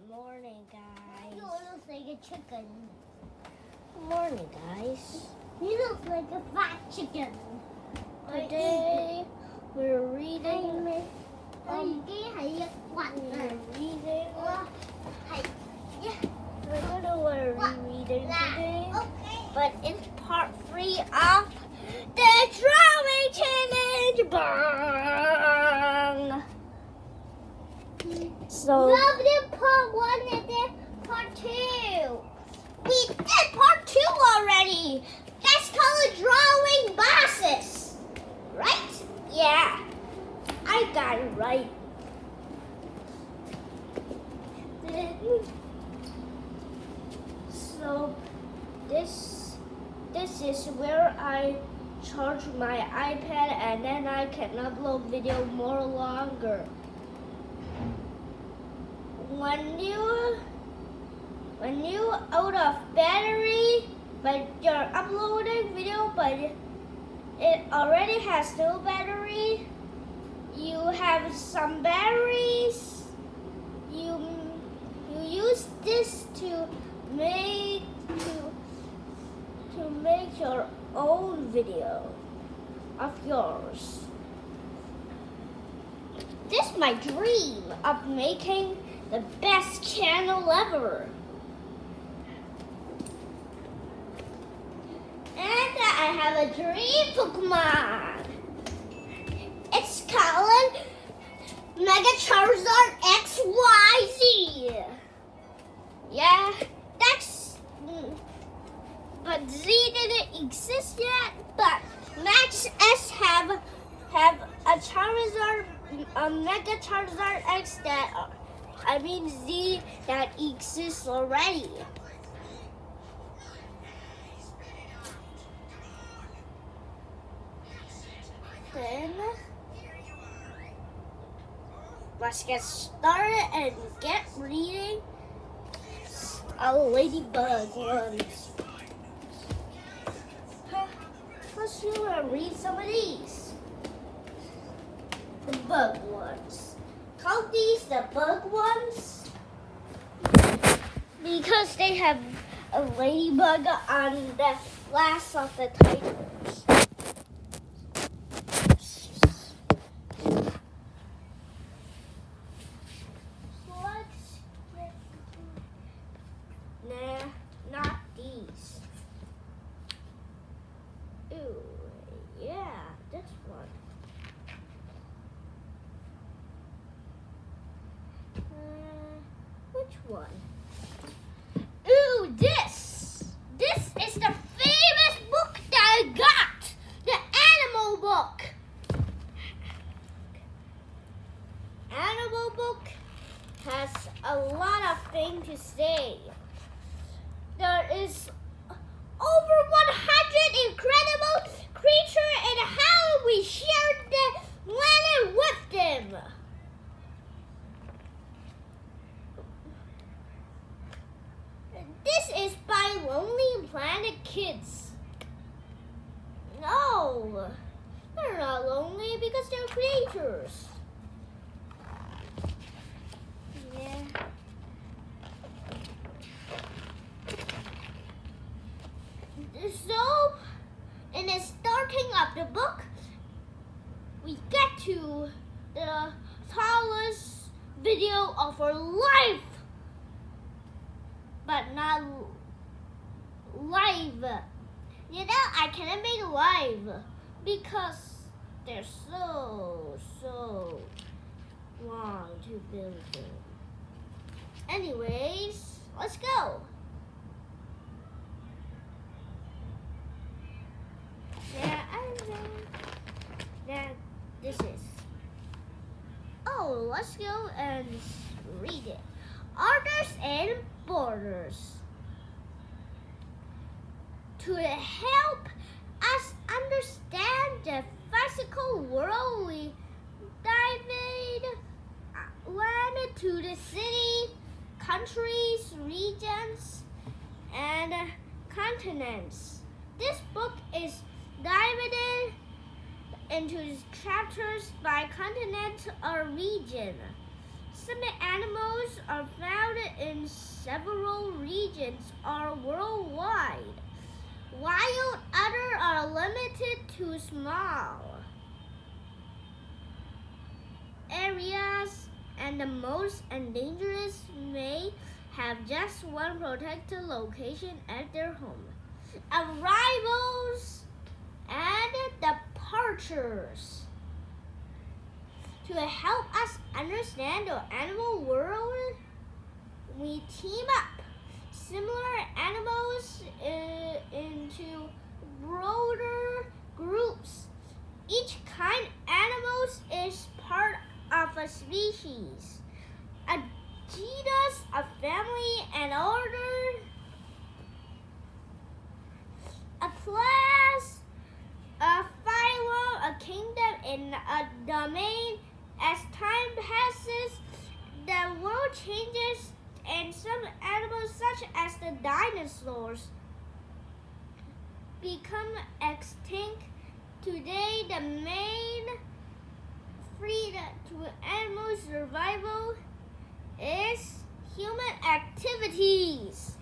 Good morning, guys. You look like a chicken. Good morning, guys. You look like a fat chicken. Today we're reading. We're reading. I don't know what we're reading today, Okay. but it's part 3 of the drawing challenge. Bang! So Love the part 1 and then part 2. We did part 2 already. That's called drawing bosses, right? yeah, I got it right. So this is where I charge my iPad and then I can upload video more longer. When you out of battery, but you're uploading video, but it already has no battery, you have some batteries, you use this to make your own video of yours. This is my dream of making the best channel ever. And I have a dream Pokemon. It's called Mega Charizard XYZ. Yeah, that's. But Z didn't exist yet. But Max S have a Charizard, a Mega Charizard X that. Z that exists already. Then let's get started and get reading our ladybug ones. Let's read some of these. The bug ones. Call these the bug ones because they have a ladybug on the last of the titles. Nah, not these. Ooh, yeah, this one. Which one? Ooh, this! This is the famous book that I got! The animal book! Animal book has a lot of things to say. There is over 100 incredible creatures and how we shared the planet with them. This is by Lonely Planet Kids. No, they're not lonely because they're creatures. Yeah. So, in the starting of the book, we get to the tallest video of our life. But not live. You know, I cannot make live because they're so long to build them. Anyways, let's go. Yeah, I know that this is. Oh, let's go and read it. Orders and borders. To help us understand the physical world, we went to the city, countries, regions, and continents. This book is divided into chapters by continent or region. Some animals are found several regions are worldwide, while others are limited to small areas, and the most endangered may have just one protected location at their home. Arrivals and departures. To help us understand the animal world, we team up similar animals into broader groups. Each kind of animals is part of a species, a genus, a family, an order, a class, a phylum, a kingdom, and a domain. As time passes, the world changes, and some animals, such as the dinosaurs, become extinct. Today, the main threat to animal survival is human activities.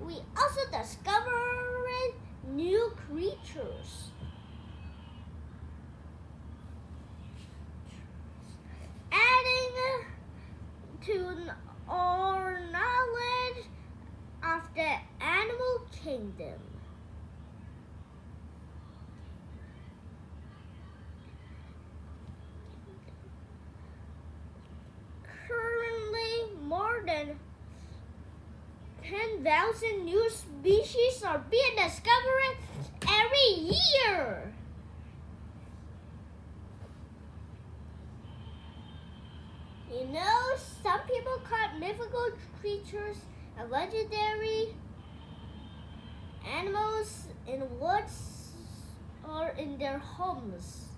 We also discovered new creatures. Adding to our knowledge of the animal kingdom. Currently, more than 10,000 new species are being discovered every year. You know, some people call mythical creatures and legendary animals in woods or in their homes.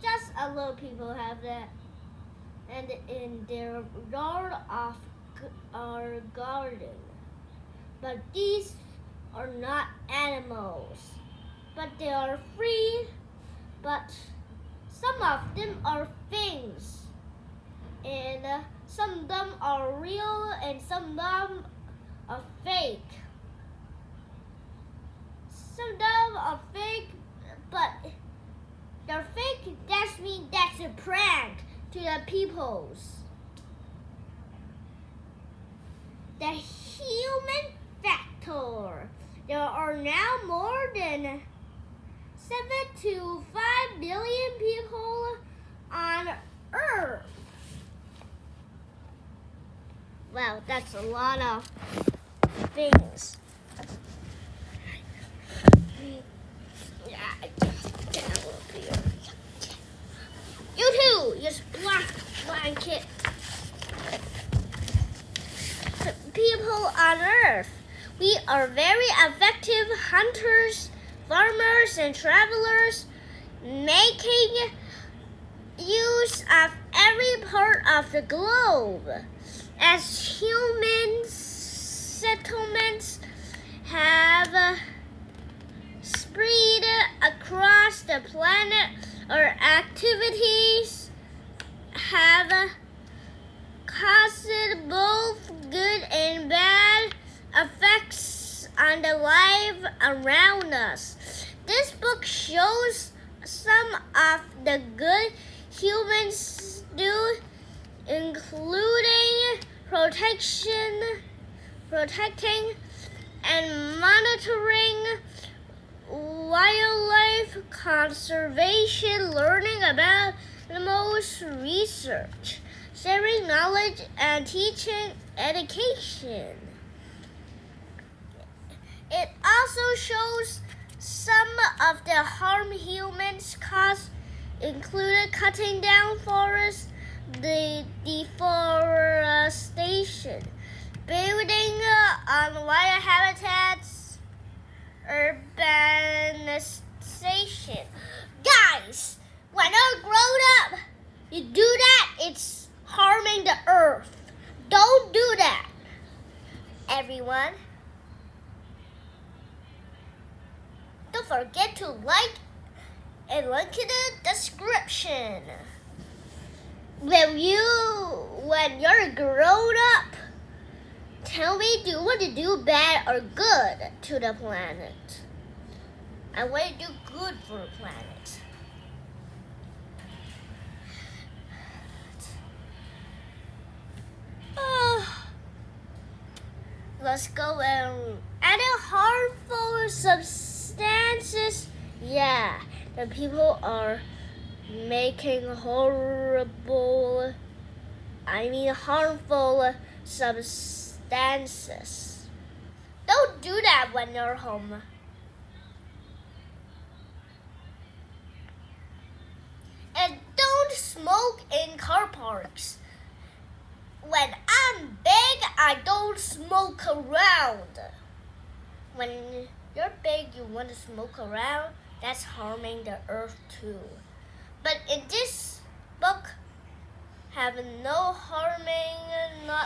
Just a little people have that, and in their yard of our garden. But these are not animals, but they are free, but some of them are things, and some of them are real and some of them are fake. Some of them are fake, but they're fake, that means that's a prank to the peoples. The human factor. There are now more than 7 to 5 billion people on Earth. Wow, that's a lot of things. You too, just blanket. People on Earth. We are very effective hunters, farmers, and travelers, making use of every part of the globe. As human settlements have spread across the planet, our activities have caused both good and bad effects on the life around us. This book shows some of the good humans do, including protecting and monitoring wildlife conservation, learning about animals, research, sharing knowledge, and teaching education. It also shows some of the harm humans cause, including cutting down forests, the deforestation, building on wild habitats, urbanisation. Guys, when you're grown up, you do that, it's harming the earth. Don't do that, everyone. Don't forget to like and link in the description. When you're grown up, tell me, do you want to do bad or good to the planet? I want to do good for the planet. Let's go and adding harmful substances. Yeah, the people are making harmful substances. Don't do that when you're home. And don't smoke in car parks. When I'm big, I don't smoke around. When you're big, you want to smoke around, that's harming the earth too. But in this book, have not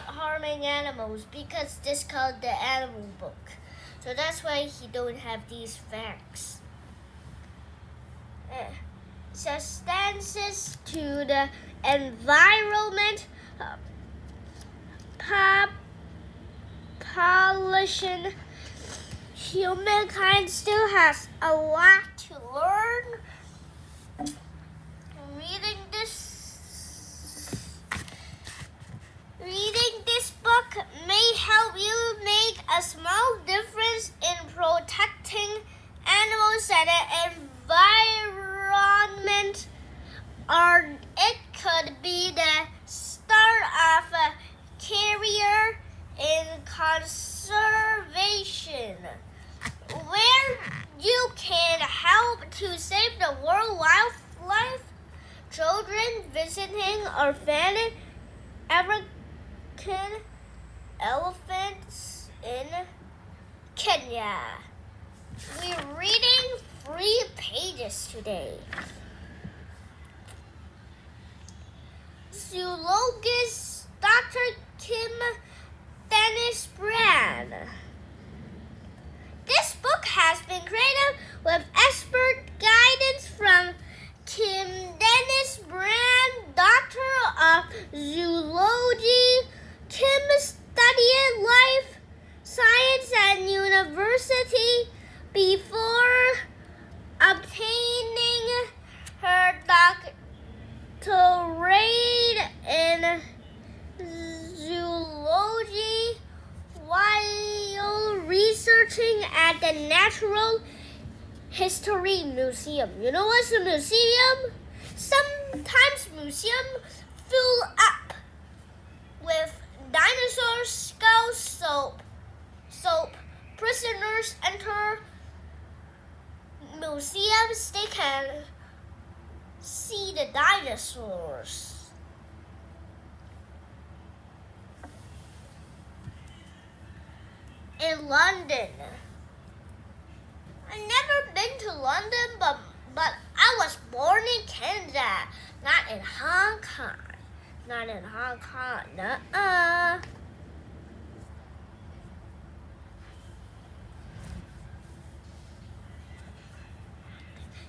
harming animals, because this is called the animal book. So that's why he don't have these facts. Substances to the environment, pollution. Humankind still has a lot to learn. Reading this book may help you make a small difference in protecting animals and the environment, or it could be the start of a career in conservation, where you can help to save the world wildlife. Children visiting orphaned African elephants in Kenya. We're reading 3 pages today. Zoologist Dr. Kim Dennis Bryan. This book has been created with expert guidance from Kim Dennis Bryan, Doctor of Zoology. Kim studied life science at university before obtaining her doctorate in zoology while researching at the Natural History Museum. You know what's a museum? Sometimes museums fill up with dinosaurs, skulls, soap. Prisoners enter museums, they can see the dinosaurs. In London. I've never been to London, but I was born in Canada, not in Hong Kong. Not in Hong Kong, nuh-uh.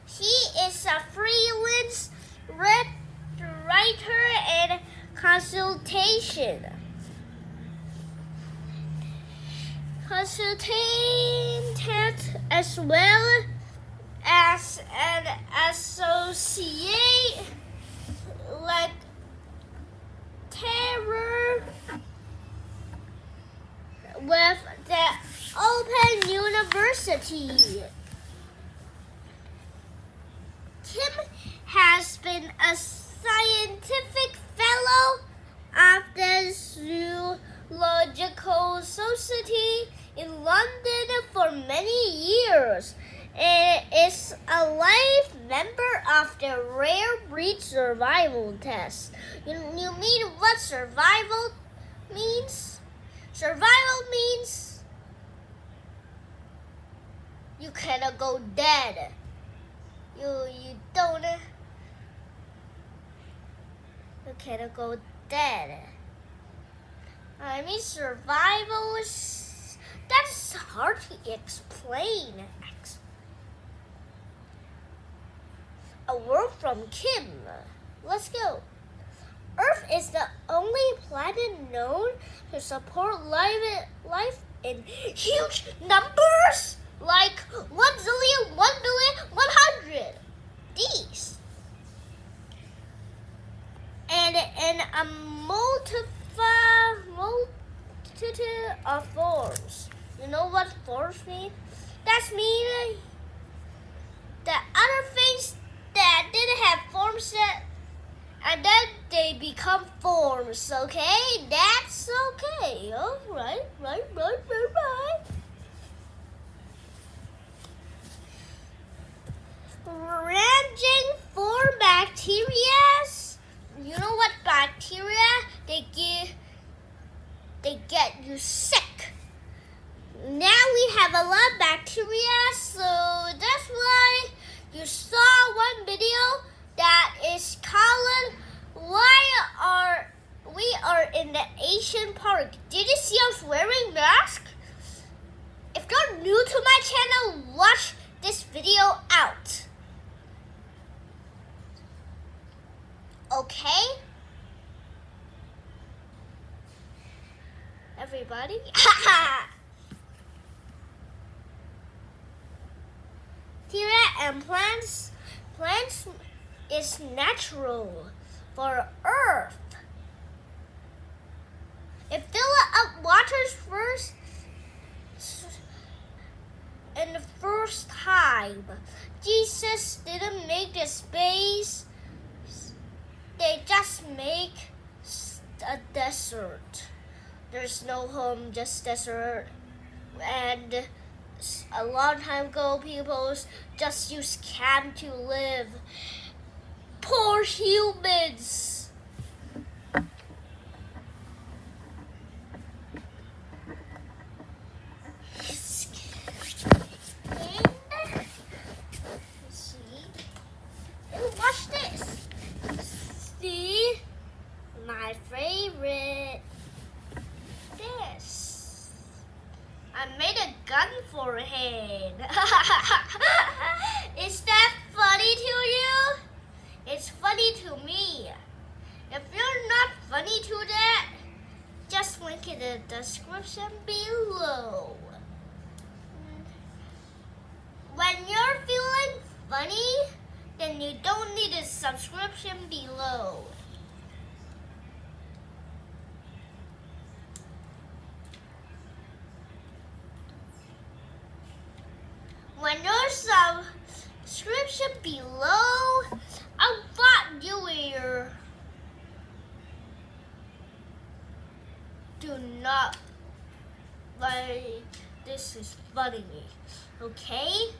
He is a freelance writer and consultant as well as an associate lecturer with the Open University. Kim has been a scientific fellow of the Zoological Society in London for many years and is a life member of the Rare Breed Survival Test. You mean what survival means? Survival means you cannot go dead. You cannot go dead. I mean, survival is, that's hard to explain. word from Kim. Let's go. Earth is the only planet known to support life in huge numbers, like 1 zillion, 1 billion, 100. These. And in a multitude of forms. You know what forms mean? That means that other things that didn't have forms yet, and then they become forms, okay? That's okay. Oh, right. Ranging for bacteria. You know what bacteria? They get you sick. Now we have a lot of bacteria, so that's why you saw one video that is called We Are in the Asian Park. Did you see us wearing masks? If you're new to my channel, watch this video out. Okay? Everybody? Bacteria and plants is natural for Earth. It fills up waters first in the first time. Jesus didn't make the space. They just make a desert. There's no home, just desert. And a long time ago, people just used camp to live. Poor humans. Watch this. See? My favorite. This. I made a gun for him. Is that funny to you? It's funny to me. If you're not funny to that, just link in the description below. When you're feeling funny, then you don't need a subscription below. When your subscription below, I thought you were. Do not like this is funny, okay?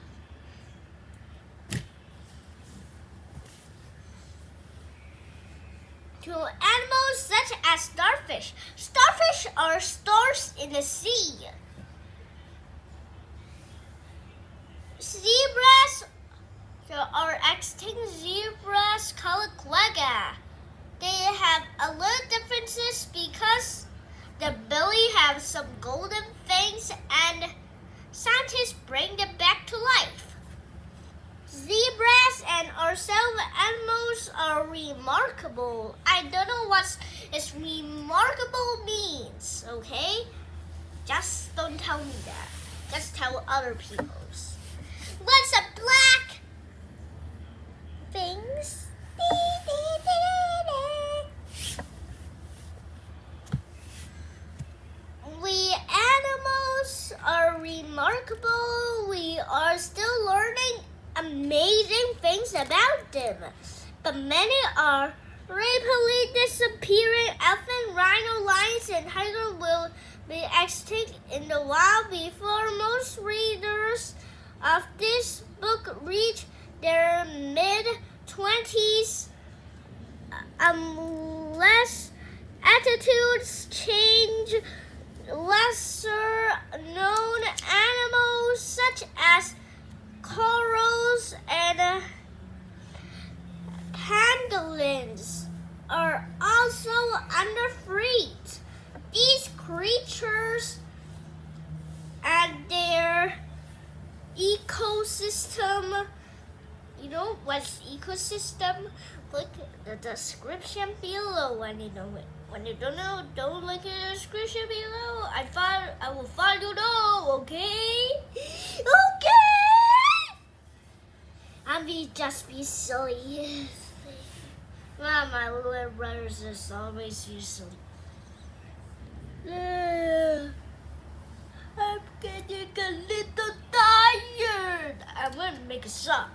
To animals such as starfish. Starfish are stars in the sea. Zebras, there are extinct zebras called quagga. They have a little differences because the belly has some golden fangs and scientists bring them back to life. Zebras and ourselves animals are remarkable. I don't know what is remarkable means, okay? Just don't tell me that. Just tell other people's. What's a black things? We animals are remarkable. We are still learning amazing things about them. But many are rapidly disappearing. Elephant, rhino, lions, and tiger will be extinct in the wild before most readers of this book reach their mid-20s, unless attitudes change. Lesser known animals such as corals and pangolins are also under threat. These creatures and their ecosystem you know what's ecosystem? Look at the description below. When you know it. When you don't know, don't look at the description below. I will find you know. Okay? Okay. Just be silly. Well, my little brothers is always silly. I'm getting a little tired. I'm gonna make a song.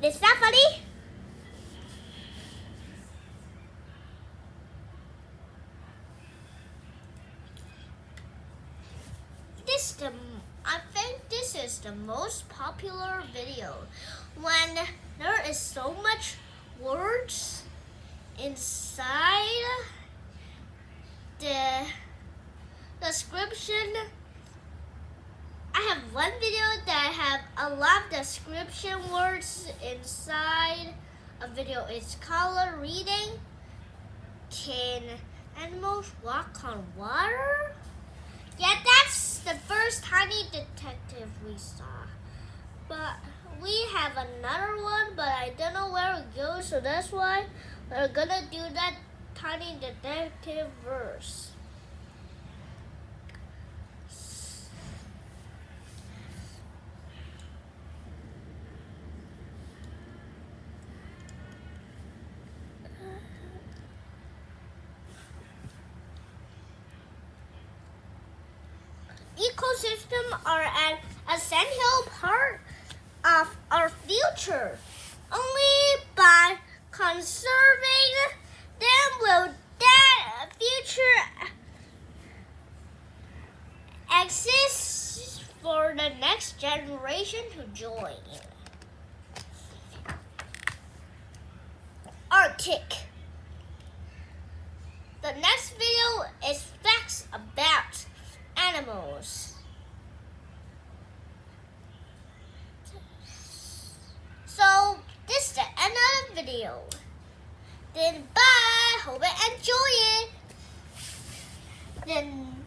Is that funny? I think this is the most popular video when there is so much words inside the description. I have one video that have a lot of description words inside a video. It's color reading. Can animals walk on water? Yeah, that's the first tiny detective we saw. But we have another one, but I don't know where it goes, so that's why we're gonna do that tiny detective verse. Ecosystems are an essential part of our future. Only by conserving them will that future exist for the next generation to join. Arctic. The next video is facts about animals. So this is the end of the video. Then bye. Hope you enjoy it. Then